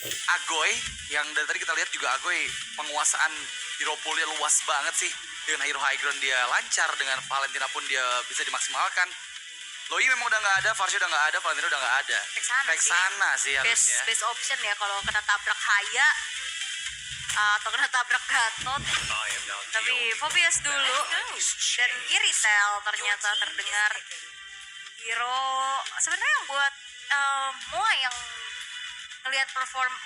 Agoy, yang dari tadi kita lihat juga Agoy penguasaan hero poolnya luas banget sih. Dengan hero high ground dia lancar, dengan Valentina pun dia bisa dimaksimalkan. Loi memang udah nggak ada, Varsha udah nggak ada, Valentina udah nggak ada. Vexana sih best, harusnya. best option ya kalau kena tabrak Haya atau kena tabrak Gatot. Tapi Phobias dulu dan Iritel ternyata terdengar hero sebenarnya yang buat Moa yang ngelihat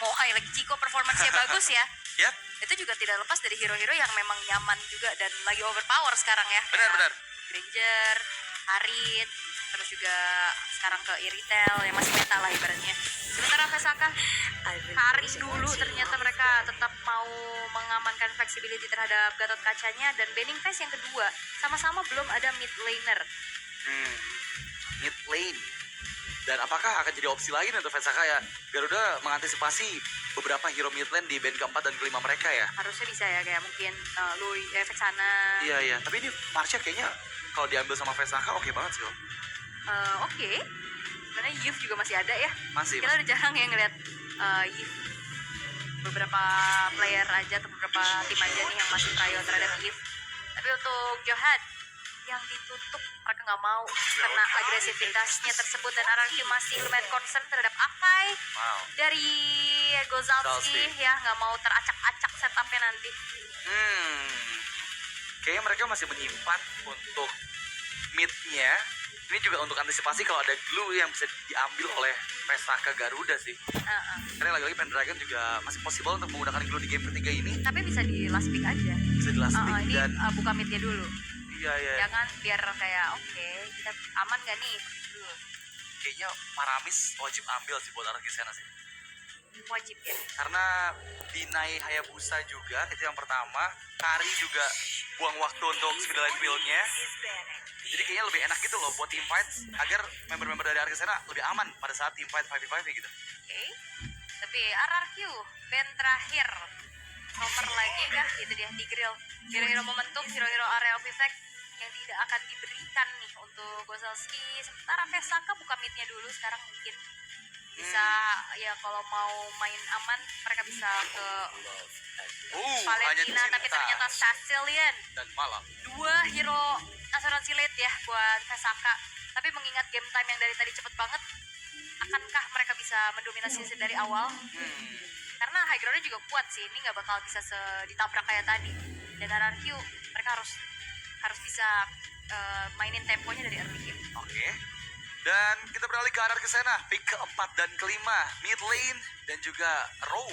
Moai lagi Chico performance-nya bagus ya. Yap, Itu juga tidak lepas dari hero-hero yang memang nyaman juga dan lagi overpower sekarang ya. benar-benar. Granger, Harit, terus juga sekarang ke Iritel yang masih meta lah ibaratnya. Sementara Vesaka hari dulu ternyata mereka tetap mau mengamankan flexibility terhadap Gatot Kacanya dan banning phase yang kedua sama-sama belum ada mid laner. Mid lane. Dan apakah akan jadi opsi lain untuk Vesaka ya? Garuda mengantisipasi beberapa hero mid lane di band keempat dan kelima mereka ya. Harusnya bisa ya kayak mungkin Lui, Vexana. Iya. Tapi ini Marsha kayaknya kalau diambil sama Vesaka oke banget sih loh. Oke. Karena Yuf juga masih ada ya. Masih. Kita udah jarang ya ngeliat Yuf. Beberapa player aja atau beberapa tim aja nih yang masih trial terhadap Yuf. Tapi untuk Johad yang ditutup mereka nggak mau karena agresivitasnya tersebut dan RRQ masih lumayan concern terhadap Akai Wow. dari Gozalski ya nggak mau teracak-acak setupnya nanti. Kayaknya mereka masih menyimpan untuk mid-nya. Ini juga untuk antisipasi kalau ada glue yang bisa diambil oleh Vesaka Garuda sih. Karena lagi-lagi Pendragon juga masih possible untuk menggunakan glue di game ketiga ini. Tapi bisa di last pick aja. Bisa di last pick ini dan buka midnya dulu. Iya. Jangan biar kayak oke, kita aman gak nih dulu. Kayaknya Paramis wajib ambil sih buat Argisena sih. Wajib ya. Karena Dinai Hayabusa juga itu yang pertama. Kari juga buang waktu untuk speedline build-nya. Jadi kayaknya lebih enak gitu loh buat team fight agar member-member dari Argisena lebih aman pada saat team fight 5v5 gitu. Oke. Tapi RRQ band terakhir Roper lagi kah? Itu dia Tigreal. Hero-hero momentum, hero-hero area of effect yang tidak akan diberikan nih untuk Gozalski. Sementara Vesaka buka midnya dulu sekarang mungkin bisa ya kalau mau main aman mereka bisa ke Valentina tapi ternyata Sicilian dan malam. Dua hero asuransi late ya buat Vesaka. Tapi mengingat game time yang dari tadi cepet banget, akankah mereka bisa mendominasi dari awal? Karena high groundnya juga kuat sih, ini nggak bakal bisa ditabrak kayak tadi. Dan RRQ mereka harus bisa mainin temponya dari early game. Oke. Dan kita beralih ke arah Argisena, pick keempat dan kelima, mid lane dan juga roam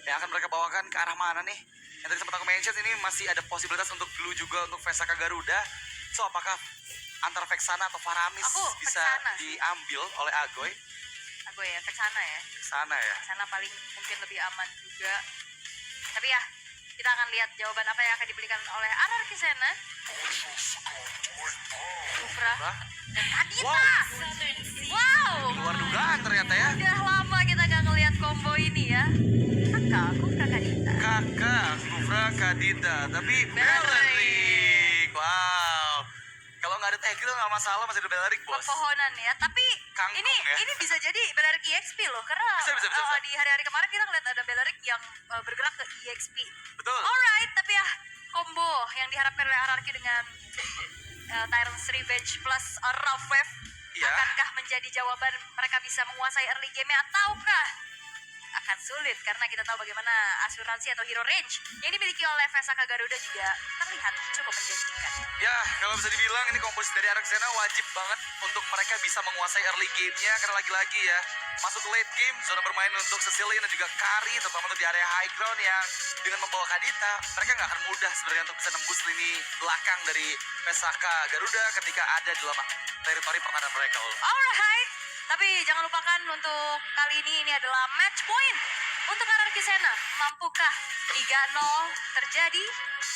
yang akan mereka bawakan ke arah mana nih? Yang tadi sempat aku mention ini masih ada posibilitas untuk glue juga untuk Vesaka Garuda. So apakah antara Vexana atau Paramis bisa diambil oleh Agoy? Agoy ya, Vexana ya. Vexana paling mungkin lebih aman juga. Tapi ya, kita akan lihat jawaban apa yang akan diberikan oleh Argisena. Kufra dan Kadita. Wow. Luar dugaan ternyata ya. Udah lama kita gak ngelihat combo ini ya. Kakak, Kufra Kadita. Kufra Kadita. Tapi Beleric. Wow. Kalau nggak ada Tegel nggak masalah, masih ada Beleric bos. Pepohonan ya. Tapi Kangkung, ini bisa jadi Beleric EXP loh. Karena bisa. di hari-hari kemarin kita ngeliat ada Beleric yang bergerak ke EXP. Betul. Alright, tapi ya combo yang diharapkan oleh RRQ dengan Tyrant's Revenge plus Rough Wave akankah menjadi jawaban mereka bisa menguasai early game-nya ataukah akan sulit karena kita tahu bagaimana asuransi atau hero range yang dimiliki oleh Vesaka Garuda juga terlihat cukup menjanjikan. Ya, kalau bisa dibilang ini komposisi dari Argisena wajib banget untuk mereka bisa menguasai early game-nya karena lagi-lagi ya masuk ke late game, zona bermain untuk Sicilian dan juga Kari terutama untuk di area high ground yang dengan membawa Kadita mereka nggak akan mudah sebenarnya untuk bisa nembus lini belakang dari Vesaka Garuda ketika ada di dalam teritori pertahanan mereka. Alright, tapi jangan lupakan untuk kali ini adalah match point untuk Argisena. Mampukah 3-0 terjadi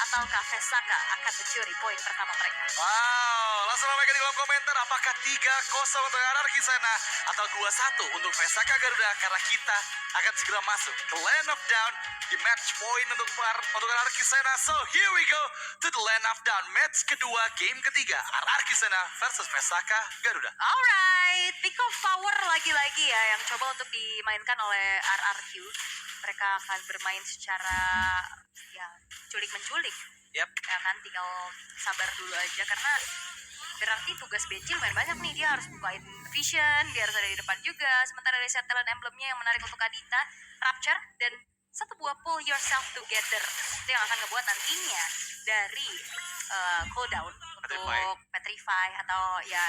ataukah Vesaka akan mencuri poin pertama mereka? Wow, langsung ramaikan di kolom komentar. Apakah 3-0 untuk RRQ sana atau 2-1 untuk Vesaka Garuda? Karena kita akan segera masuk ke Land of Down di match point untuk RRQ sana. So here we go to the Land of Down. Match kedua, game ketiga. RRQ sana versus Vesaka Garuda. Alright, Peak of Power lagi-lagi ya yang coba untuk dimainkan oleh RRQ. Mereka akan bermain secara ya culik-menculik. Yep. Ya kan, tinggal sabar dulu aja karena berarti tugas Benji lumayan banyak nih. Dia harus bukain vision, dia harus ada di depan juga. Sementara dari set talent emblemnya yang menarik untuk Adita, Rapture, dan satu buah Pull Yourself Together. Itu yang akan ngebuat nantinya dari cooldown untuk Petrify atau ya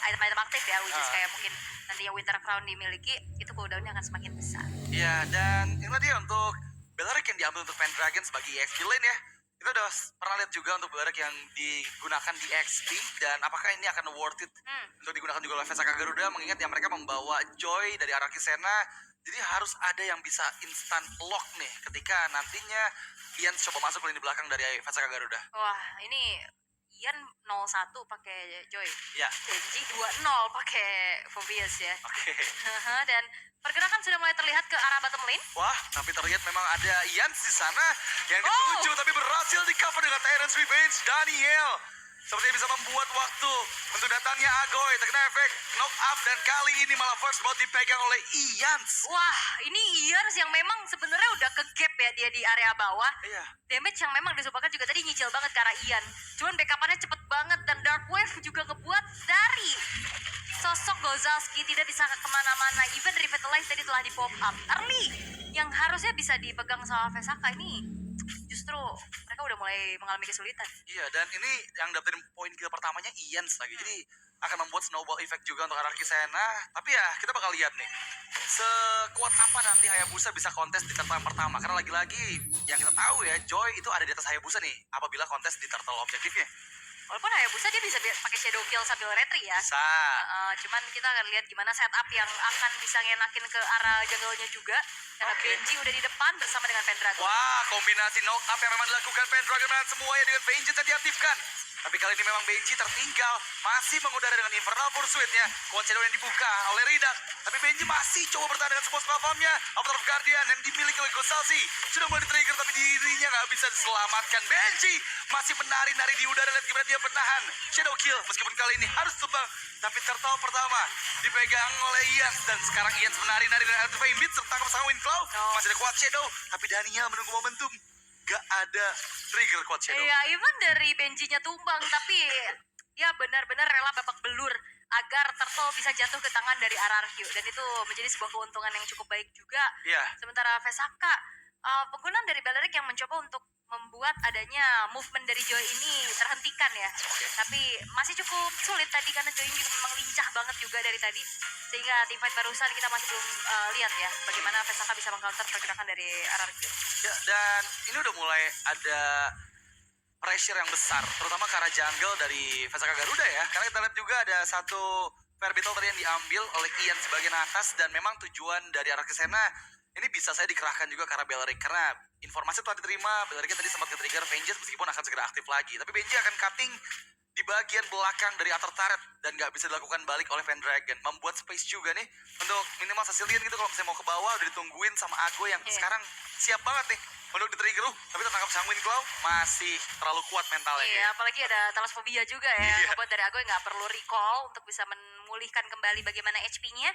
item-item aktif ya, which is kayak mungkin nantinya Winter Crown dimiliki, itu cooldownnya akan semakin besar. Ya, dan ini dia untuk Bellaric yang diambil untuk Pendragon sebagai EXP lane ya. Kita udah pernah lihat juga untuk Bellaric yang digunakan di XP, dan apakah ini akan worth it untuk digunakan juga oleh Vesaka Garuda, mengingat ya mereka membawa Joy dari arah Kisena, jadi harus ada yang bisa instant lock nih ketika nantinya Ian coba masuk lini belakang dari Vesaka Garuda. Wah, ini Ian 0-1 pakai Joy. Ya. Benji 2-0 pakai Phobius ya. Oke. Dan pergerakan sudah mulai terlihat ke arah bottom lane. Wah, tapi terlihat memang ada Ian di sana yang dituju, tapi berhasil di cover dengan Tyrant's Revenge. Daniel sepertinya bisa membuat waktu untuk datangnya Agoy, terkena efek knock up, dan kali ini malah first blood dipegang oleh Ian. Wah, ini Ian yang memang sebenarnya udah ke gap ya dia di area bawah. Iya. Damage yang memang disuppahkan juga tadi nyicil banget ke arah Ian. Cuman backupannya cepet banget, dan Dark Wave juga ngebuat dari sosok Gozalski tidak bisa kemana-mana. Even Revitalize tadi telah di pop up early, yang harusnya bisa dipegang sama Vesaka ini justru mereka udah mulai mengalami kesulitan. Iya, dan ini yang dapetin poin kill pertamanya Ian lagi. Jadi akan membuat snowball effect juga untuk RRQ Sena. Tapi ya kita bakal lihat nih sekuat apa nanti Hayabusa bisa kontes di turtle yang pertama. Karena lagi-lagi yang kita tahu ya, Joy itu ada di atas Hayabusa nih apabila kontes di turtle objektifnya. Walaupun Hayabusa dia bisa pakai shadow kill sambil retry ya. Bisa. Cuman kita akan lihat gimana setup yang akan bisa ngenakin ke arah jungle-nya juga. Karena Benji udah di depan bersama dengan Pendragon. Wah, kombinasi knock up yang memang dilakukan Pendragon dan semuanya dengan Vengeance yang diaktifkan. Tapi kali ini memang Benji tertinggal, masih mengudara dengan Infernal Pursuit-nya. Quad Shadow yang dibuka oleh Ridak. Tapi Benji masih coba bertahan dengan support platformnya. Avatar of Guardian yang dimiliki oleh Gozalsi sudah mulai di-trigger, tapi dirinya nggak bisa diselamatkan. Benji masih menari-nari di udara, lihat gimana dia bertahan. Shadow kill, meskipun kali ini harus tumbang. Tapi turtle pertama dipegang oleh Ian, dan sekarang Ian menari-nari dengan Electrify Mid tertangkap sama Windclaw. Masih ada Quad Shadow, tapi Daniel menunggu momentum. Gak ada trigger Quad Shadow. Iya, even dari Benjinya tumbang, tapi ya benar-benar rela babak belur agar Turtle bisa jatuh ke tangan dari RRQ, dan itu menjadi sebuah keuntungan yang cukup baik juga. Iya. Sementara Vesaka, penggunaan dari Bellaric yang mencoba untuk membuat adanya movement dari Joy ini terhentikan ya. Tapi masih cukup sulit tadi karena Joy ini memang lincah banget juga dari tadi. Sehingga teamfight barusan kita masih belum lihat ya bagaimana Vesaka bisa mengcounter pergerakan dari RRQ. Ya, dan ini udah mulai ada pressure yang besar, terutama ke arah jungle dari Vesaka Garuda ya. Karena kita lihat juga ada satu Fair Battle tadi yang diambil oleh Ian sebagai atas, dan memang tujuan dari arah Kisena ini bisa saya dikerahkan juga ke arah Bellaric, karena informasi telah diterima. Bellaric tadi sempat ke-trigger Vengeance meskipun akan segera aktif lagi. Tapi Benji akan cutting di bagian belakang dari outer turret dan nggak bisa dilakukan balik oleh Pendragon. Membuat space juga nih untuk minimal Sicilian gitu, kalau misalnya mau ke bawah udah ditungguin sama Ago yang sekarang siap banget nih untuk di-trigger. Tapi tertangkap sang Windclaw masih terlalu kuat mentalnya. Iya, apalagi ada Thalasphobia juga ya. Ngebuat dari Agoy nggak perlu recall untuk bisa memulihkan kembali bagaimana HP-nya.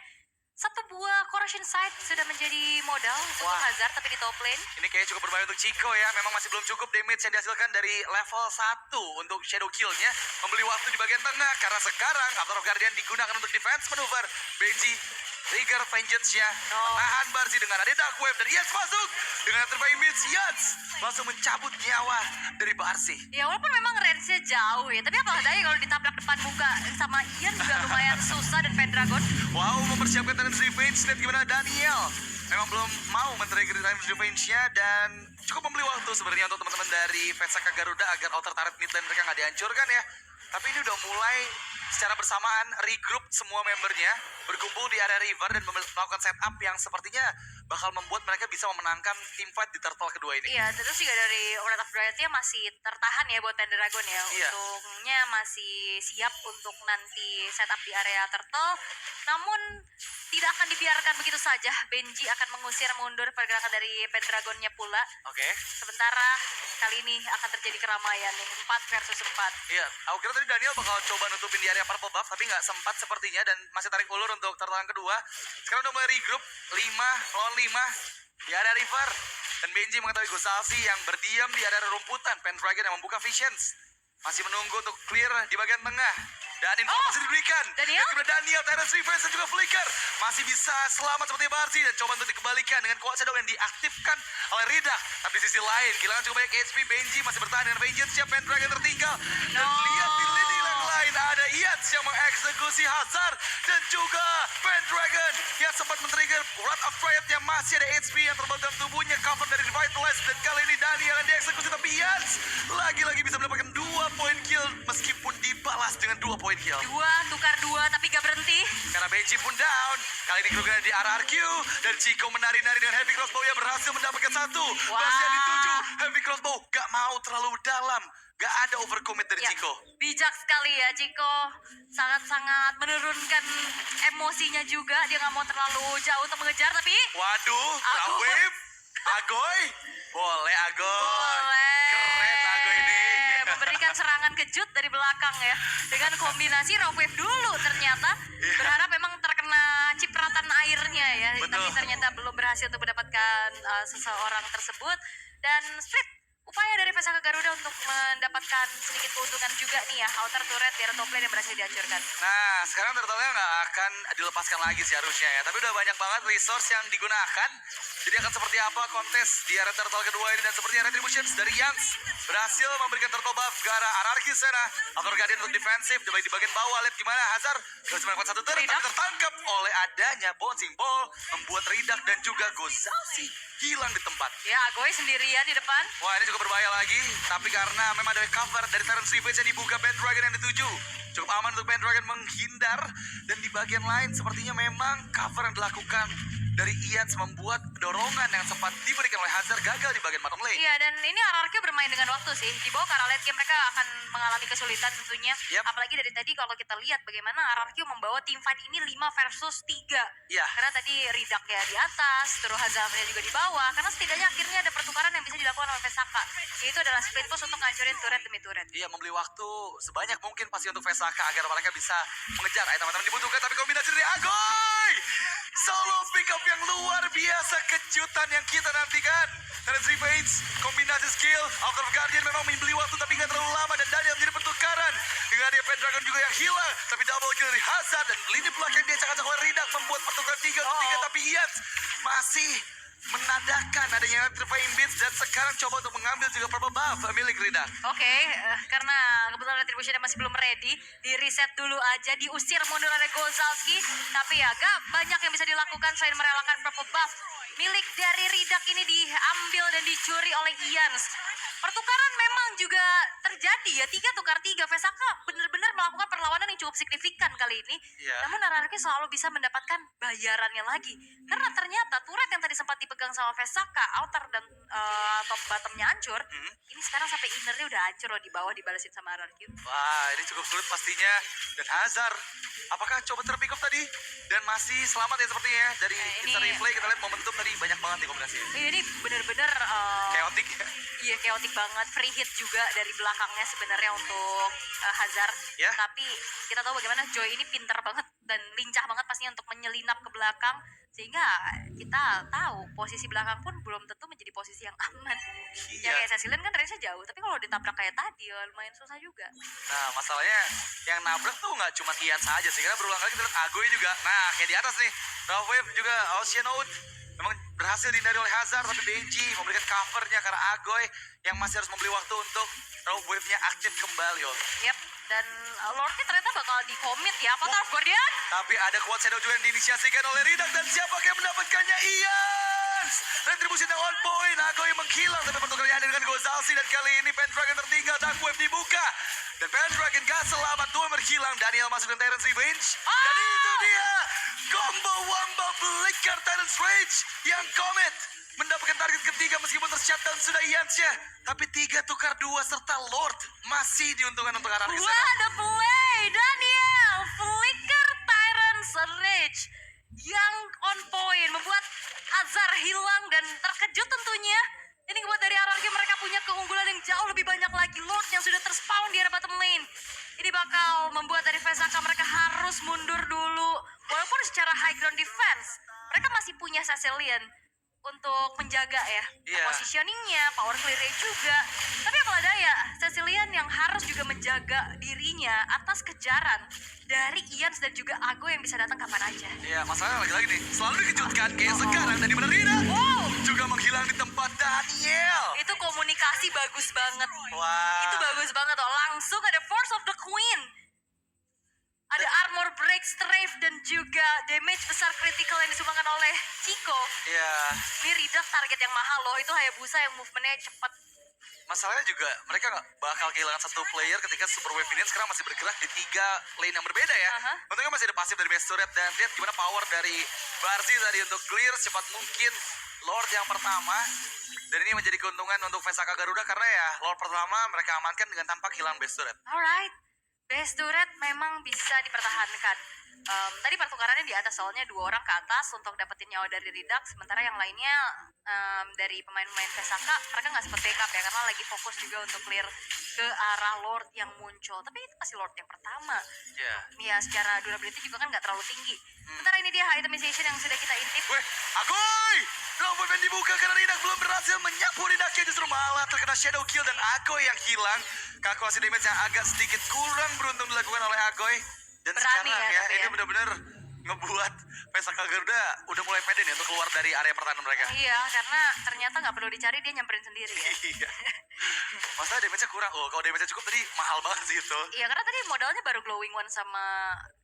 Satu buah Corrosion Sight sudah menjadi modal untuk Hazard, tapi di top lane. Ini kayaknya cukup berbahaya untuk Chico ya. Memang masih belum cukup damage yang dihasilkan dari level 1 untuk shadow kill-nya. Membeli waktu di bagian tengah, karena sekarang Avatar of Guardian digunakan untuk defense maneuver. Benji trigger Vengeance-nya, menahan Barzi dengan ada Dark Wave, dan Yats masuk dengan terbaik mid. Yats langsung mencabut nyawa dari Barzi. Ya walaupun memang range-nya jauh ya, tapi apa daya kalau ditabrak depan muka sama Ian juga lumayan susah. Dan Pendragon Wow, mempersiapkan Titan's Revenge. Lihat gimana Daniel memang belum mau men-trigger Titan's Revenge-nya, dan cukup membeli waktu sebenarnya untuk teman-teman dari Vesaka Garuda agar outer turret mid lane mereka nggak dihancurkan ya. Tapi ini udah mulai secara bersamaan regroup semua membernya berkumpul di area river dan melakukan setup yang sepertinya bakal membuat mereka bisa memenangkan team fight di turtle kedua ini. Iya, terus juga dari Wrath of Dryad-nya masih tertahan ya buat Pendragon ya. Iya. Untungnya masih siap untuk nanti setup di area turtle. Namun tidak akan dibiarkan begitu saja. Benji akan mengusir mundur pergerakan dari Pendragonnya pula. Oke. Sementara kali ini akan terjadi keramaian nih, 4 versus 4. Iya, aku kira tadi Daniel bakal coba nutupin di area purple buff, tapi nggak sempat sepertinya dan masih tarik ulur untuk turtle yang kedua. Sekarang udah mulai regroup, 5 lawan 5 di area river. Dan Benji mengetahui Gosasi yang berdiam di area rumputan. Pendragon yang membuka visions. Masih menunggu untuk clear di bagian tengah. Dan informasi diberikan. Daniel? Dan kemudian Daniel, Terence Revenge dan juga Flicker masih bisa selamat seperti Barsi dan coba untuk dikembalikan dengan kuat shadow yang diaktifkan oleh Ridak. Tapi di sisi lain, kehilangan cukup banyak HP. Benji masih bertahan dengan Vengeance-nya. Pendragon tertinggal. Dan lihat di lini yang lain ada Iats yang mengeksekusi Hazard dan juga Pendragon yang sempat men-trigger Wrath of Dryad-nya. Masih ada HP yang terbang dalam tubuhnya, cover dari Revitalize, dan kali ini Daniel yang dieksekusi, tapi Iats lagi-lagi bisa mendapatkan 2 point kill meskipun dibalas dengan 2 point kill. 2 tukar 2 tapi gak berhenti. Karena Benji pun down. Kali ini kerugian di RRQ dan Chico menari-nari dengan heavy crossbow yang berhasil mendapatkan 1. Wow. Masih ada 7. Heavy crossbow gak mau terlalu dalam. Gak ada overcommit dari Ya, Chico. bijak sekali ya Chico. Sangat-sangat menurunkan emosinya juga. Dia gak mau terlalu jauh untuk mengejar, tapi Waduh, Agoy. Wave, Agoy. Boleh Agoy. boleh. Keren Agoy ini. Memberikan serangan kejut dari belakang ya. Dengan kombinasi Rock Wave dulu ternyata. Berharap memang terkena cipratan airnya ya. Betul. Tapi ternyata belum berhasil untuk mendapatkan seseorang tersebut. Dan Street, upaya dari Pesaka Garuda untuk mendapatkan sedikit keuntungan juga nih ya. Outer turret di area top lane yang berhasil dihancurkan. Nah, sekarang turtle-nya nggak akan dilepaskan lagi sih harusnya ya. Tapi udah banyak banget resource yang digunakan. Jadi akan seperti apa kontes di area turtle kedua ini. Dan sepertinya Retributions dari Yans berhasil memberikan turtle buff ke arah Anarchy sana. Outer Guardian untuk defensif. Di bagian bawah, lihat gimana Hazard. Gak cuma dapat 1 turret, tapi tertangkap oleh adanya bouncing ball. Membuat Ridak dan juga Gosasi hilang di tempat. Ya, Agoy sendirian di depan. Wah, ini cukup berbahaya lagi. Tapi karena memang ada cover dari Terence Revenge yang dibuka, Pendragon yang dituju. Cukup aman untuk Pendragon menghindar. Dan di bagian lain sepertinya memang cover yang dilakukan dari Ians membuat dorongan yang sempat diberikan oleh Hazard gagal di bagian bottom lane. Iya, dan ini RRQ bermain dengan waktu sih. Di bawah ke arah late game mereka akan mengalami kesulitan tentunya. Yap. Apalagi dari tadi kalau kita lihat bagaimana RRQ membawa tim fight ini 5 versus 3. Iya. Karena tadi Ridak ya di atas, terus Hazardnya juga di bawah. Karena setidaknya akhirnya ada pertukaran yang bisa dilakukan oleh Vesaka. Yaitu adalah split push untuk ngancurin turret demi turret. Iya, membeli waktu sebanyak mungkin pasti untuk Vesaka agar mereka bisa mengejar item-item yang dibutuhkan. Tapi kombinasi dari Agoy! Solo pick up yang luar biasa, kejutan yang kita nantikan. Terence Revenge, kombinasi skill, Outer Guardian memang membeli waktu tapi nggak terlalu lama. Dan Daniel menjadi pertukaran. Dengan dia Pendragon juga yang hilang. Tapi double kill dari Hazard. Dan lini belakang dia cakap-cakap oleh Ridak membuat pertukaran 3 untuk 3. Tapi Ians masih menandakan adanya Electrifying Beats. Dan sekarang coba untuk mengambil juga purple buff milik Ridak. Oke, karena kebetulan Retribution masih belum ready, di reset dulu aja, diusir mundur oleh Gozalski. Tapi ya gak banyak yang bisa dilakukan selain merelakan purple buff milik dari Ridak ini diambil dan dicuri oleh Ians. Pertukaran memang juga terjadi ya, 3 tukar 3. Vesaka benar-benar melakukan perlawanan yang cukup signifikan kali ini. Iya. Namun RRQ selalu bisa mendapatkan bayarannya lagi. Karena ternyata turret yang tadi sempat dipegang sama Vesaka, outer dan top bottomnya hancur, ini sekarang sampai innernya udah hancur loh, di bawah dibalesin sama RRQ. Wah, ini cukup sulit pastinya. Dan Hazard, apakah coba terpick up tadi? Dan masih selamat ya sepertinya. Dari ini- instant replay kita lihat momentum tadi banyak banget nih kombinasinya. Ini benar-benar Chaotic. iya chaotic banget, free hit juga dari belakangnya sebenarnya untuk Hazard. Ya. Tapi kita tahu bagaimana Joy ini pintar banget dan lincah banget pastinya untuk menyelinap ke belakang, sehingga kita tahu posisi belakang pun belum tentu menjadi posisi yang aman. Iya. Ya kayak Cecilian kan range-nya jauh, tapi kalau ditabrak kayak tadi ya lumayan susah juga. Nah, masalahnya yang nabrak tuh nggak cuma Ian saja sih. Karena berulang kali kita lihat Agoy juga. Nah, kayak di atas nih. Rough Wave juga Oceanoid. Memang berhasil dihindari oleh Hazard. Tapi Benji memberikan covernya karena Agoy yang masih harus membeli waktu untuk Rough Wave-nya aktif kembali. Yap, dan Lordnya ternyata bakal di-commit ya. Apa Dark Guardian? Tapi ada Quad Shadow juga yang diinisiasikan oleh Ridak. Dan siapa yang mendapatkannya? Ian! Retribusi yang on point. Agoy menghilang. Tapi pertukarannya ada dengan Gozalsi. Dan kali ini Pendragon tertinggal. Dark Wave dibuka. Dan Pendragon gak selamat, 2 menghilang. Daniel masuk dengan Tyrant's Revenge. Dan itu dia, combo Wamba Flicker Tyrant's Rage yang Comet mendapatkan target ketiga meskipun tershutdown sudah Yansnya. Tapi 3 tukar 2 serta Lord masih diuntungkan untuk arah di sana. What a play, Daniel! Flicker Tyrant's Rage yang on point, membuat Hazard hilang dan terkejut tentunya. Ini membuat dari RRQ mereka punya keunggulan yang jauh lebih banyak lagi. Lord yang sudah terspawn di area bottom lane. Ini bakal membuat dari Vesaka mereka harus mundur dulu. Walaupun secara high ground defense, mereka masih punya Cecilion untuk menjaga ya, Iya. positioningnya, power clear juga. Tapi apalah daya, Cecilion yang harus juga menjaga dirinya atas kejaran dari Ians dan juga Ago yang bisa datang kapan aja. Ya, masalahnya lagi-lagi nih, selalu dikejutkan kayak sekarang dan di mana Rina Wow, juga menghilang di tempat Daniel. itu komunikasi bagus banget. Wah. Itu bagus banget loh. Langsung ada Force of the Queen. Ada armor break, strafe, dan juga damage besar critical yang disumbangkan oleh Chico. Ya, Ini Ridak target yang mahal loh. Itu Hayabusa yang movementnya cepat. masalahnya juga mereka nggak bakal kehilangan satu player ketika Super Wave ini sekarang masih bergerak di 3 lane yang berbeda ya. Aha. Untungnya masih ada pasif dari Best Turret dan lihat gimana power dari Barzi tadi untuk clear secepat mungkin Lord yang pertama. Dan ini menjadi keuntungan untuk Vesaka Garuda karena ya Lord pertama mereka amankan dengan tanpa kehilangan Best Turret. Alright, base turret memang bisa dipertahankan. Tadi pertukarannya di atas, soalnya 2 orang ke atas untuk dapetin nyawa dari Ridak, sementara yang lainnya dari pemain-pemain Vesaka mereka nggak sempet backup ya karena lagi fokus juga untuk clear ke arah Lord yang muncul. Tapi itu masih Lord yang pertama. Ya. Ya secara durability juga kan nggak terlalu tinggi. Sementara ini dia itemization yang sudah kita intip. Weh, Agoy! Robot yang dibuka karena Ridak belum berhasil menyapu Ridaknya, justru malah terkena Shadow Kill dan Agoy yang hilang. Kalkulasi damage yang agak sedikit kurang beruntung dilakukan oleh Agoy. Dan Berani sekarang ya, ya, tapi ini ya. benar-benar ngebuat Vesaka Garuda udah mulai pede nih untuk keluar dari area pertahanan mereka. Iya, karena ternyata nggak perlu dicari, dia nyamperin sendiri ya. Iya. Masalah damage-nya kurang. Oh, kalau damage-nya cukup tadi mahal banget sih itu. Iya, karena tadi modalnya baru Glowing One sama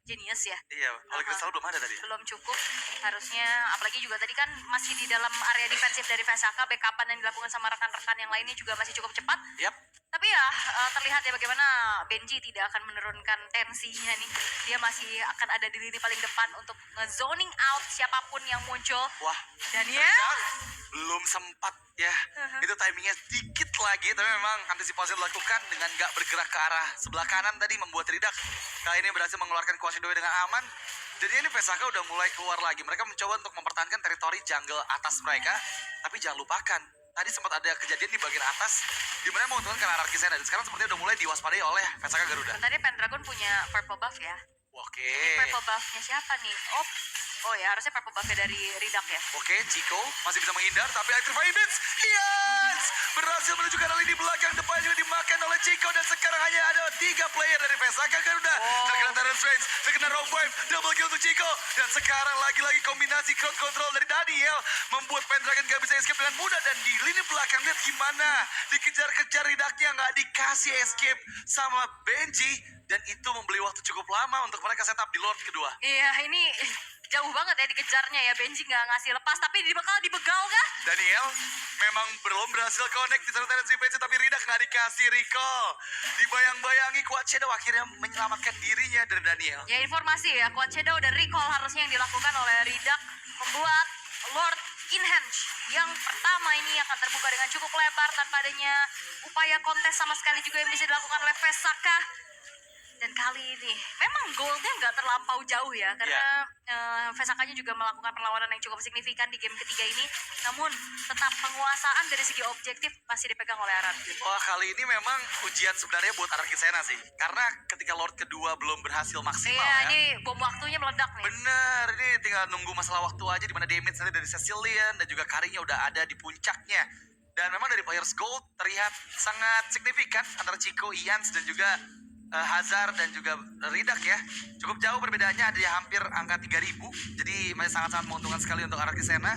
Genius ya. Iya, oleh kristal belum ada tadi. Belum cukup harusnya, apalagi juga tadi kan masih di dalam area defensif dari Vesaka. Backupan yang dilakukan sama rekan-rekan yang lainnya juga masih cukup cepat. Yap. Tapi ya terlihat ya bagaimana Benji tidak akan menurunkan tensinya nih. Dia masih akan ada di lini paling depan untuk nge-zoning out siapapun yang muncul. Wah, Daniel, Ridak belum sempat ya. Itu timingnya dikit lagi, tapi memang antisipasi dilakukan dengan gak bergerak ke arah sebelah kanan tadi membuat Ridak kali ini berhasil mengeluarkan kuasa Doi dengan aman. Jadi ini Vesaka udah mulai keluar lagi. Mereka mencoba untuk mempertahankan teritori jungle atas mereka, tapi jangan lupakan tadi sempat ada kejadian di bagian atas di mana menguntungkan karena anarki sana dan sekarang sepertinya udah mulai diwaspadai oleh Vesaka Garuda. tadi Pendragon punya purple buff ya. Oke. Purple buffnya siapa nih? Oh ya, harusnya purple buffnya dari Ridak ya. Oke, Chico masih bisa menghindar, tapi Electrify Blitz, yes! Berhasil menuju ke arah lini belakang, depan juga dimakan oleh Chico, dan sekarang hanya ada 3 player dari Vesaka Garuda. Terkena Tyrant's Rage, terkena Rogue Wave, double kill untuk Chico, dan sekarang lagi-lagi kombinasi crowd control dari Daniel, membuat Pendragon gak bisa escape dengan mudah, dan di lini belakang, lihat gimana, dikejar-kejar Ridaknya, gak dikasih escape sama Benji, dan itu membeli waktu cukup lama untuk mereka setup di Lord kedua. Iya, ini jauh banget ya dikejarnya ya. Benji nggak ngasih lepas, tapi bakal dibegal kah? Daniel memang belum berhasil connect di serangan si Benji, tapi Ridak nggak dikasih recall. Dibayang-bayangi kuat Shadow akhirnya menyelamatkan dirinya dari Daniel. Ya informasi ya, Quad Shadow dan recall harusnya yang dilakukan oleh Ridak membuat Lord Inhenge yang pertama ini akan terbuka dengan cukup lebar tanpa adanya upaya kontes sama sekali juga yang bisa dilakukan oleh Vesaka. Dan kali ini memang goldnya nggak terlampau jauh ya, karena Vesakanya juga melakukan perlawanan yang cukup signifikan di game ketiga ini. Namun tetap penguasaan dari segi objektif masih dipegang oleh RRQ. Wah, kali ini memang ujian sebenarnya buat Anarki Sena sih. Karena ketika Lord kedua belum berhasil maksimal Iya, ya. ini bom waktunya meledak nih. Bener, ini tinggal nunggu masalah waktu aja di mana damage nanti dari Cecilion dan juga Karinya udah ada di puncaknya. Dan memang dari Players Gold terlihat sangat signifikan antara Chico, Ians dan juga Hazard dan juga Ridak ya. Cukup jauh perbedaannya, ada di hampir angka 3000. Jadi masih sangat-sangat menguntungkan sekali untuk Anarki Sena.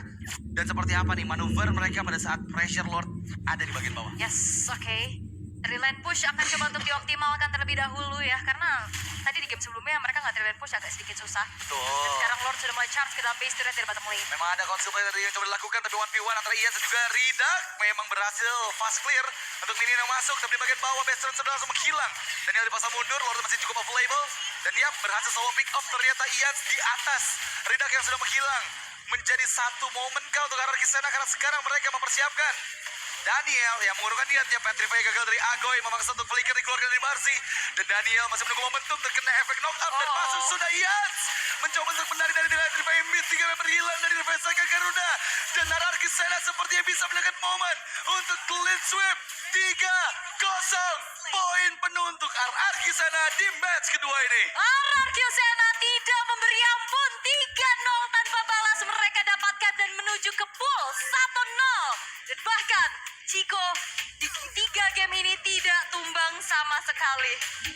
Dan seperti apa nih manuver mereka pada saat pressure Lord ada di bagian bawah. Yes, oke. Dari lane push akan coba untuk dioptimalkan terlebih dahulu ya, karena tadi di game sebelumnya mereka nggak dari lane push, agak sedikit susah. Dan Betul. sekarang Lord sudah mulai charge ke dalam base turret dari bottom lane. Memang ada konsumsi yang coba dilakukan, tapi 1v1 antara Ian dan juga Ridak memang berhasil fast clear untuk minion yang masuk, tapi di bagian bawah base turret sudah langsung menghilang. Daniel dipaksa mundur, Lord masih cukup available, dan yap, berhasil solo pick off ternyata Ian di atas. Ridak yang sudah menghilang, menjadi satu momen kau untuk arah Kisana, karena sekarang mereka mempersiapkan Daniel yang mengurungkan niatnya. Petrify gagal dari Agoy, memaksa untuk flicker dikeluarkan dari Marcy, dan Daniel masih menunggu momentum terkena efek knockout dan masuk sudah Ians mencoba untuk menari dari Petrify mid, 3 member hilang dari defense akan Garuda, dan Ararki Sena sepertinya bisa mendapatkan momen untuk clean sweep 3-0, poin penuh untuk Ararki Sena di match kedua ini. RRQ Sena tidak memberi ampun, 3-0 tanpa balas mereka dapatkan dan menuju ke pool 1-0. Dan bahkan Chico di 3 game ini tidak tumbang sama sekali.